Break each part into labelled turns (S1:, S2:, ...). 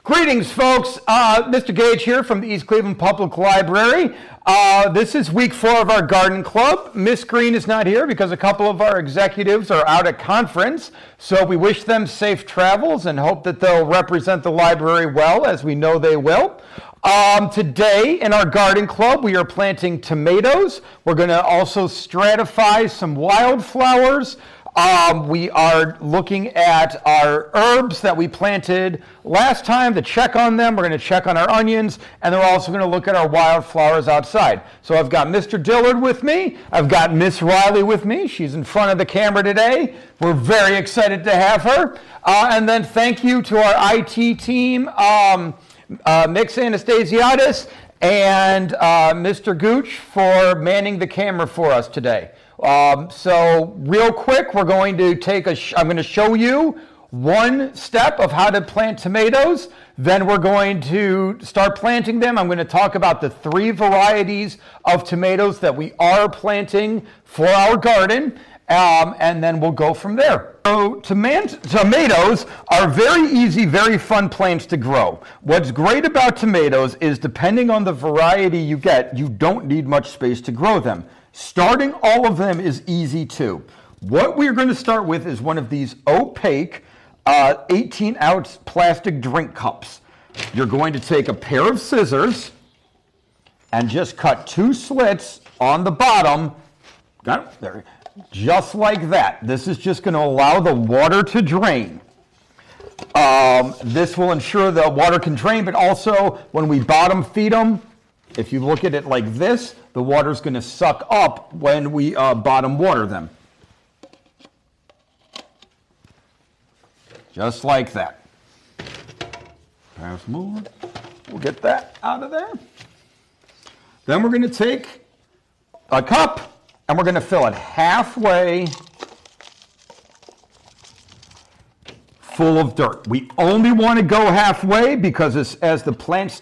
S1: Greetings, folks. Mr. Gage here from the East Cleveland Public Library. This is week 4 of our garden club. Miss Green is not here because a couple of our executives are out at conference. So we wish them safe travels and hope that they'll represent the library well, as we know they will. Today in our garden club, we are planting tomatoes. We're going to also stratify some wildflowers. We are looking at our herbs that we planted last time to check on them. We're going to check on our onions, and we're also going to look at our wildflowers outside. So I've got Mr. Dillard with me. I've got Miss Riley with me. She's in front of the camera today. We're very excited to have her. And then thank you to our IT team, Mix Anastasiadis and Mr. Gooch for manning the camera for us today. So real quick, we're going to I'm going to show you one step of how to plant tomatoes. Then we're going to start planting them. I'm going to talk about the 3 varieties of tomatoes that we are planting for our garden. And then we'll go from there. So tomatoes are very easy, very fun plants to grow. What's great about tomatoes is depending on the variety you get, you don't need much space to grow them. Starting all of them is easy too. What we're going to start with is one of these opaque 18-ounce plastic drink cups. You're going to take a pair of scissors and just cut 2 slits on the bottom. Got it? There. Just like that. This is just going to allow the water to drain. This will ensure the water can drain, but also when we bottom feed them, if you look at it like this, the water's going to suck up when we bottom water them. Just like that. Pass more. We'll get that out of there. Then we're going to take a cup and we're going to fill it halfway full of dirt. We only want to go halfway because as the plants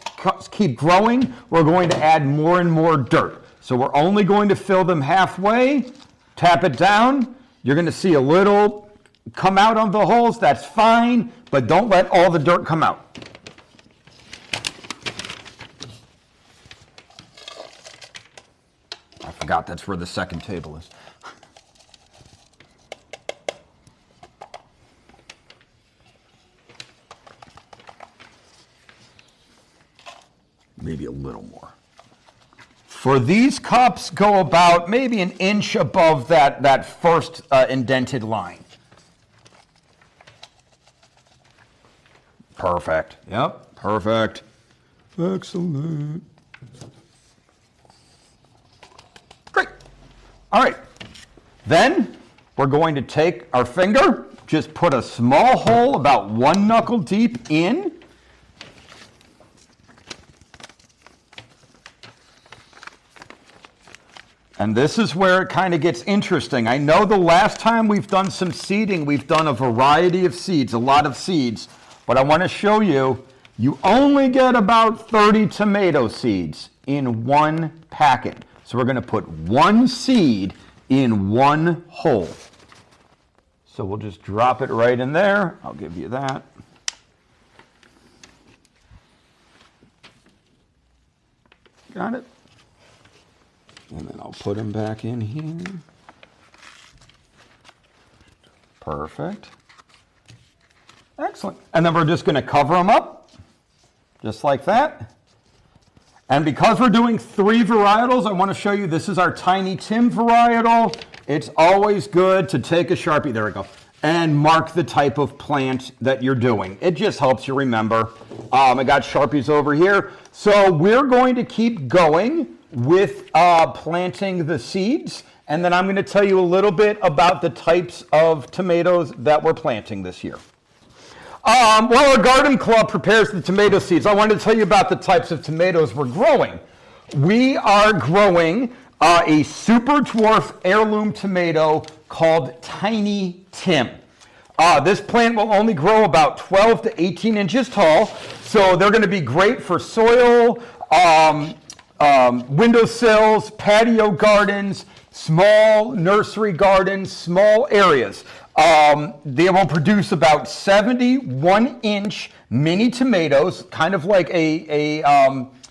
S1: keep growing, we're going to add more and more dirt. So we're only going to fill them halfway, tap it down. You're going to see a little come out of the holes. That's fine, but don't let all the dirt come out. I forgot that's where the second table is. Maybe a little more. For these cups, go about maybe 1 inch above that first indented line. Perfect. Yep, perfect. Excellent. Great. All right. Then we're going to take our finger, just put a small hole about 1 knuckle deep in. And this is where it kind of gets interesting. I know the last time we've done some seeding, we've done a variety of seeds, a lot of seeds. But I want to show you, you only get about 30 tomato seeds in 1 packet. So we're going to put 1 seed in 1 hole. So we'll just drop it right in there. I'll give you that. Got it? And then I'll put them back in here. Perfect. Excellent. And then we're just going to cover them up, just like that. And because we're doing 3 varietals, I want to show you this is our Tiny Tim varietal. It's always good to take a Sharpie, there we go, and mark the type of plant that you're doing. It just helps you remember. I got Sharpies over here. So we're going to keep going with planting the seeds, and then I'm going to tell you a little bit about the types of tomatoes that we're planting this year. While our garden club prepares the tomato seeds, I wanted to tell you about the types of tomatoes we're growing. We are growing a super dwarf heirloom tomato called Tiny Tim. This plant will only grow about 12 to 18 inches tall, so they're going to be great for soil, windowsills, patio gardens, small nursery gardens, small areas. They will produce about 71-inch mini tomatoes, kind of like a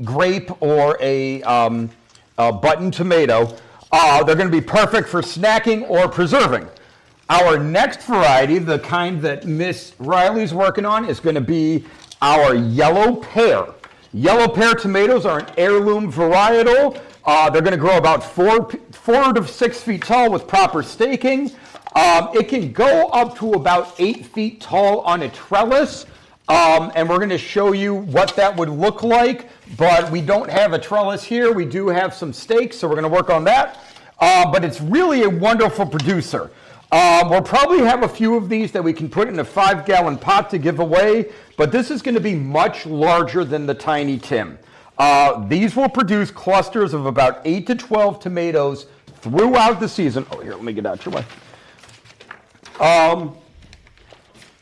S1: grape or a button tomato. They're going to be perfect for snacking or preserving. Our next variety, the kind that Miss Riley's working on, is going to be our yellow pear. Yellow pear tomatoes are an heirloom varietal. They're going to grow about 4 to 6 feet tall with proper staking. It can go up to about 8 feet tall on a trellis, and we're going to show you what that would look like, but we don't have a trellis here. We do have some stakes, so we're going to work on that. But it's really a wonderful producer. We'll probably have a few of these that we can put in a 5-gallon pot to give away, but this is going to be much larger than the Tiny Tim. These will produce clusters of about 8 to 12 tomatoes throughout the season. Oh, here, let me get out your way.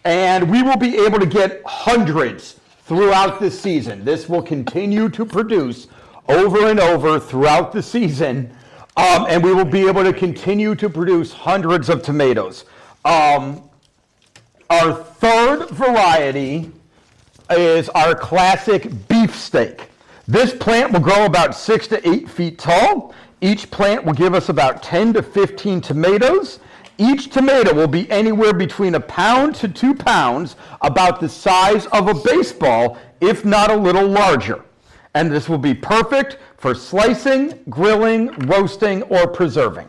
S1: And we will be able to get hundreds throughout the season. This will continue to produce over and over throughout the season. And we will be able to continue to produce hundreds of tomatoes. Our third variety is our classic beefsteak. This plant will grow about 6 to 8 feet tall. Each plant will give us about 10 to 15 tomatoes. Each tomato will be anywhere between 1 pound to 2 pounds, about the size of a baseball, if not a little larger. And this will be perfect for slicing, grilling, roasting, or preserving.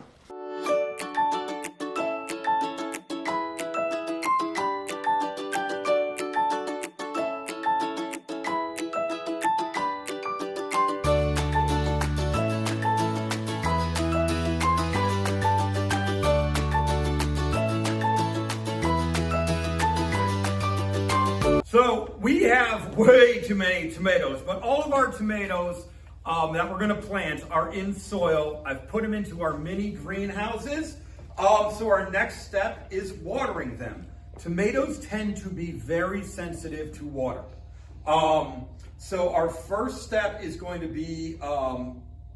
S2: So we have way too many tomatoes, but all of our tomatoes that we're gonna plant are in soil. I've put them into our mini greenhouses. So our next step is watering them. Tomatoes tend to be very sensitive to water. So our first step is going to be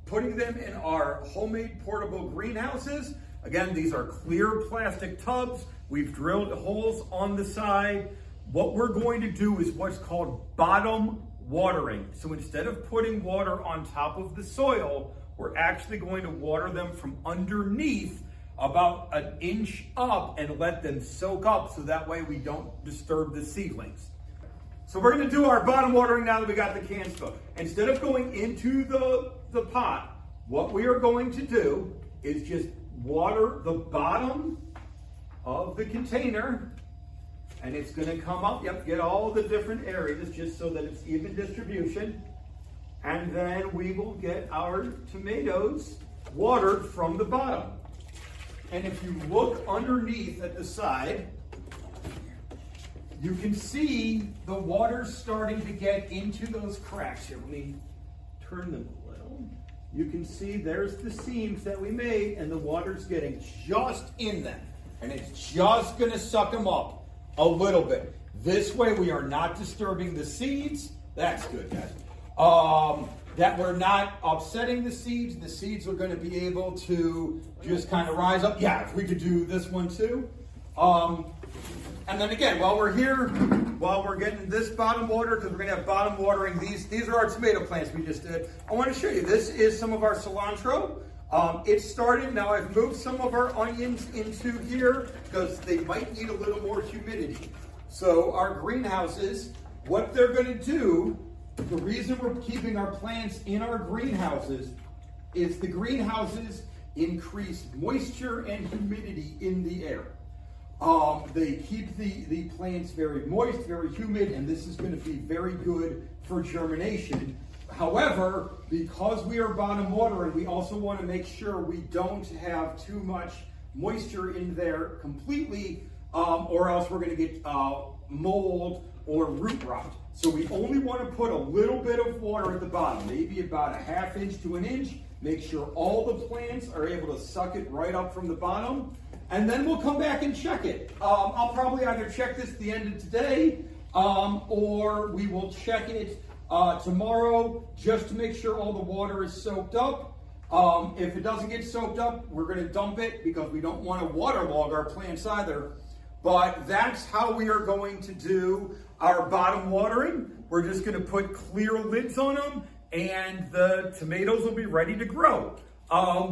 S2: putting them in our homemade portable greenhouses. Again, these are clear plastic tubs. We've drilled holes on the side. What we're going to do is what's called bottom watering. So instead of putting water on top of the soil, we're actually going to water them from underneath about 1 inch up and let them soak up so that way we don't disturb the seedlings. So we're going to do our bottom watering now that we got the cans filled. Instead of going into the pot, what we are going to do is just water the bottom of the container. And it's going to come up, get all the different areas just so that it's even distribution. And then we will get our tomatoes watered from the bottom. And if you look underneath at the side, you can see the water starting to get into those cracks here. Let me turn them a little. You can see there's the seams that we made, and the water's getting just in them. And it's just going to suck them up a little bit. This way we are not disturbing the seeds. That's good, guys. That we're not upsetting the seeds. The seeds are going to be able to just kind of rise up. Yeah, if we could do this one too. And then again, while we're here, while we're getting this bottom water, because we're going to have bottom watering, these are our tomato plants we just did. I want to show you, this is some of our cilantro. It started, now I've moved some of our onions into here because they might need a little more humidity. So our greenhouses, what they're going to do, the reason we're keeping our plants in our greenhouses is the greenhouses increase moisture and humidity in the air. They keep the plants very moist, very humid, and this is going to be very good for germination. However, because we are bottom watering, we also want to make sure we don't have too much moisture in there completely, or else we're going to get mold or root rot. So we only want to put a little bit of water at the bottom, maybe about 1/2 inch to 1 inch. Make sure all the plants are able to suck it right up from the bottom, and then we'll come back and check it. I'll probably either check this at the end of today, or we will check it tomorrow just to make sure all the water is soaked up. If it doesn't get soaked up, we're going to dump it because we don't want to waterlog our plants either. But that's how we are going to do our bottom watering. We're just going to put clear lids on them and the tomatoes will be ready to grow.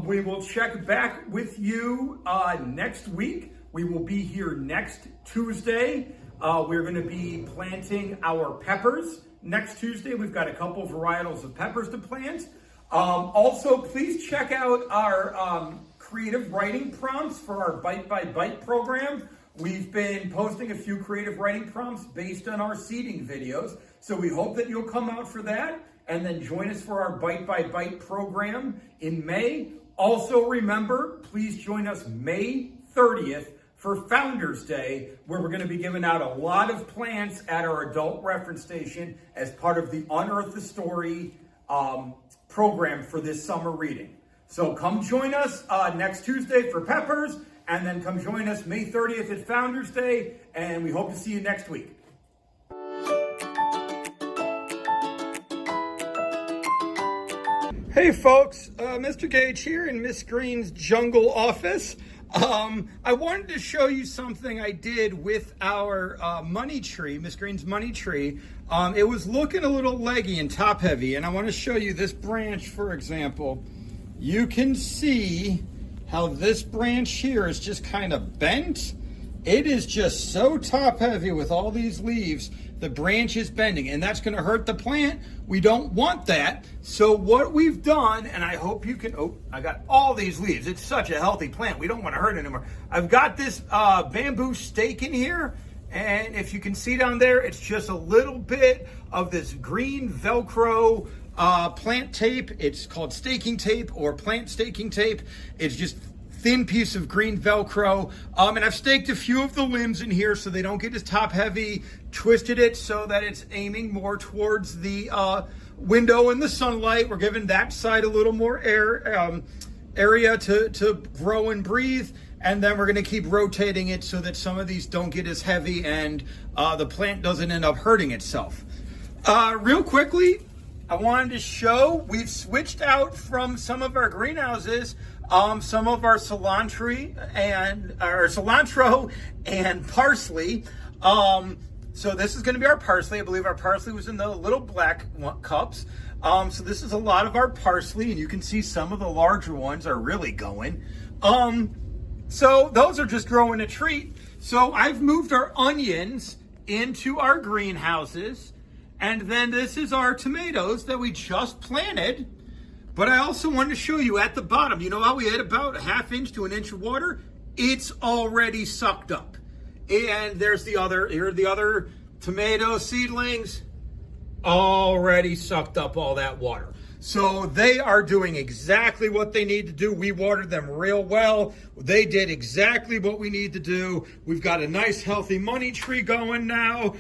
S2: We will check back with you next week. We will be here next Tuesday. We're going to be planting our peppers next Tuesday. We've got a couple varietals of peppers to plant. Also, please check out our creative writing prompts for our Bite by Bite program. We've been posting a few creative writing prompts based on our seeding videos. So we hope that you'll come out for that and then join us for our Bite by Bite program in May. Also remember, please join us May 30th for Founders Day, where we're going to be giving out a lot of plants at our adult reference station as part of the Unearth the Story program for this summer reading. So come join us next Tuesday for peppers, and then come join us May 30th at Founders Day, and we hope to see you next week. Hey folks, Mr. Gage here in Miss Green's jungle office. I wanted to show you something I did with our money tree, Miss Green's money tree. It was looking a little leggy and top heavy, and I want to show you this branch, for example. You can see how this branch here is just kind of bent. It is just so top heavy with all these leaves. The branch is bending, and that's going to hurt the plant. We don't want that. So what we've done, and I hope you can, oh, I got all these leaves. It's such a healthy plant. We don't want to hurt it anymore. I've got this bamboo stake in here, and if you can see down there, it's just a little bit of this green Velcro plant tape. It's called staking tape or plant staking tape. It's just thin piece of green Velcro. And I've staked a few of the limbs in here so they don't get as top heavy, twisted it so that it's aiming more towards the window and the sunlight. We're giving that side a little more area to grow and breathe. And then we're gonna keep rotating it so that some of these don't get as heavy and the plant doesn't end up hurting itself. Real quickly, I wanted to show, we've switched out from some of our greenhouses, some of our cilantro and parsley. So this is going to be our parsley. I believe our parsley was in the little black cups. So this is a lot of our parsley, and you can see some of the larger ones are really going. So those are just growing a treat. So I've moved our onions into our greenhouses. And then this is our tomatoes that we just planted. But I also wanted to show you at the bottom, you know how we had about a ½ inch to an inch of water? It's already sucked up. And there's the other, here are the other tomato seedlings, already sucked up all that water. So they are doing exactly what they need to do. We watered them real well. They did exactly what we need to do. We've got a nice healthy money tree going now.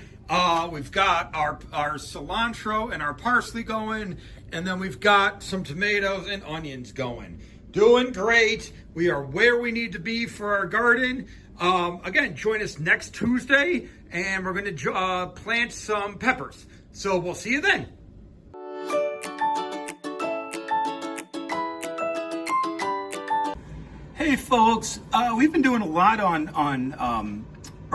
S2: We've got our cilantro and our parsley going, and then we've got some tomatoes and onions going. Doing great. We are where we need to be for our garden. Again, join us next Tuesday, and we're going to plant some peppers. So we'll see you then. Hey folks, we've been doing a lot on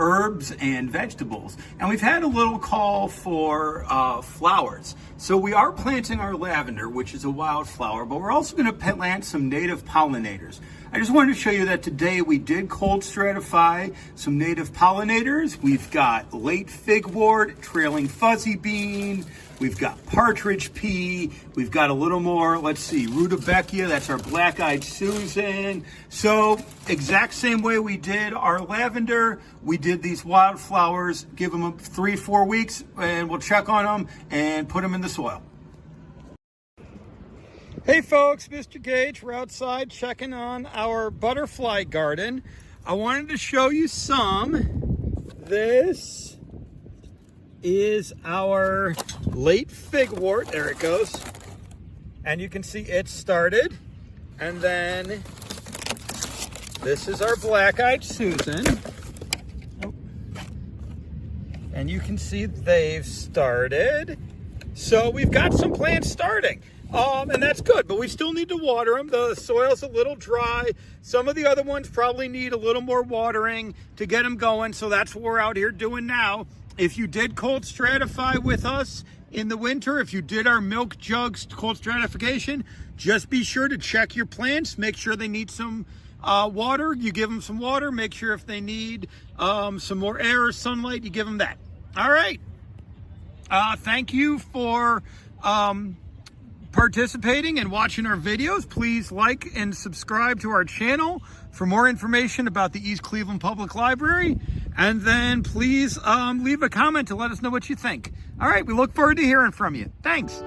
S2: herbs and vegetables, and we've had a little call for flowers. So we are planting our lavender, which is a wildflower, but we're also going to plant some native pollinators. I just wanted to show you that today we did cold stratify some native pollinators. We've got late figwort, trailing fuzzy bean, we've got partridge pea, we've got a little more, let's see, rutabaga, that's our black-eyed Susan. So exact same way we did our lavender, we did these wildflowers, give them 3-4 weeks, and we'll check on them and put them in the soil. Hey folks, Mr. Gage, we're outside checking on our butterfly garden. I wanted to show you some. This is our late figwort, there it goes. And you can see it started. And then this is our black-eyed Susan. Oh. And you can see they've started. So we've got some plants starting.
S1: And that's good, but we still need to water them. The soil's a little dry. Some of the other ones probably need a little more watering to get them going, so that's what we're out here doing now. If you did cold stratify with us in the winter, if you did our milk jugs cold stratification, just be sure to check your plants, make sure they need some water, you give them some water, make sure if they need some more air or sunlight, you give them that. All right. Thank you for participating and watching our videos. Please like and subscribe to our channel for more information about the East Cleveland Public Library. And then please leave a comment to let us know what you think. All right, we look forward to hearing from you. Thanks.